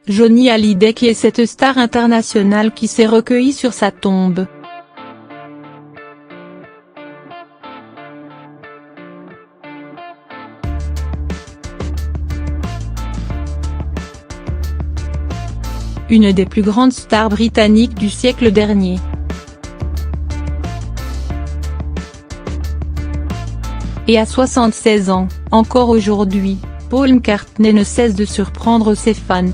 Johnny Hallyday qui est cette star internationale qui s'est recueillie sur sa tombe. Une des plus grandes stars britanniques du siècle dernier. Et à 76 ans, encore aujourd'hui, Paul McCartney ne cesse de surprendre ses fans.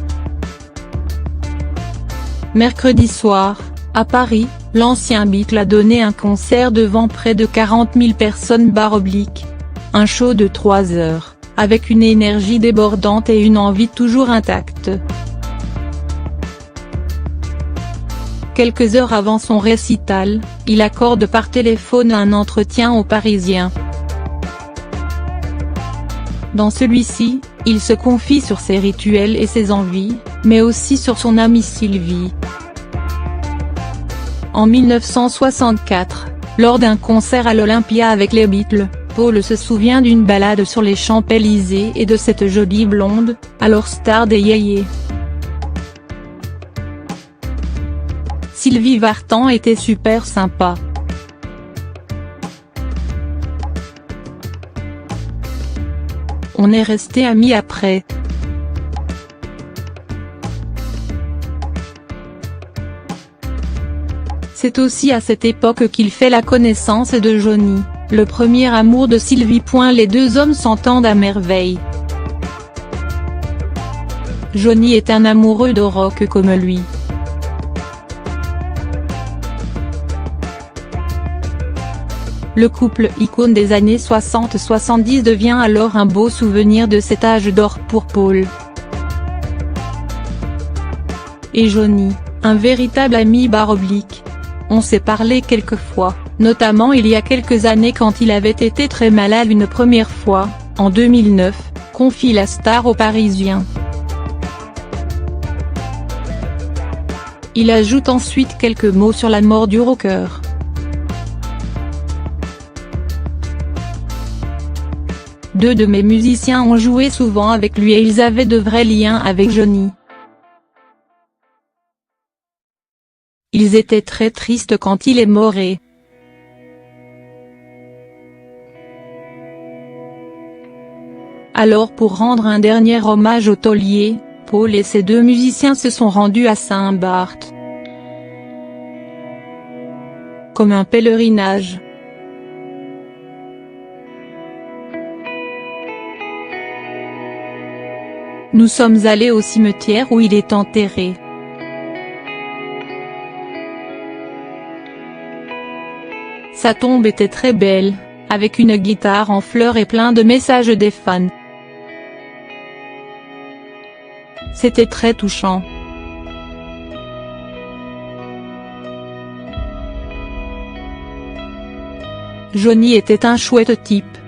Mercredi soir, à Paris, l'ancien Beatle a donné un concert devant près de 40 000 personnes. Un show de 3 heures, avec une énergie débordante et une envie toujours intacte. Quelques heures avant son récital, il accorde par téléphone un entretien aux Parisiens. Dans celui-ci, il se confie sur ses rituels et ses envies, mais aussi sur son amie Sylvie. En 1964, lors d'un concert à l'Olympia avec les Beatles, Paul se souvient d'une balade sur les Champs-Élysées et de cette jolie blonde, alors star des yéyés. Sylvie Vartan était super sympa. On est resté amis après. C'est aussi à cette époque qu'il fait la connaissance de Johnny, le premier amour de Sylvie. Les deux hommes s'entendent à merveille. Johnny est un amoureux de rock comme lui. Le couple icône des années 60-70 devient alors un beau souvenir de cet âge d'or pour Paul. Et Johnny, un véritable ami. On s'est parlé quelques fois, notamment il y a quelques années quand il avait été très malade une première fois, en 2009, confie la star aux Parisiens. Il ajoute ensuite quelques mots sur la mort du rocker. Deux de mes musiciens ont joué souvent avec lui et ils avaient de vrais liens avec Johnny. Ils étaient très tristes quand il est mort et alors pour rendre un dernier hommage au taulier, Paul et ses deux musiciens se sont rendus à Saint-Barth. Comme un pèlerinage. Nous sommes allés au cimetière où il est enterré. Sa tombe était très belle, avec une guitare en fleurs et plein de messages des fans. C'était très touchant. Johnny était un chouette type.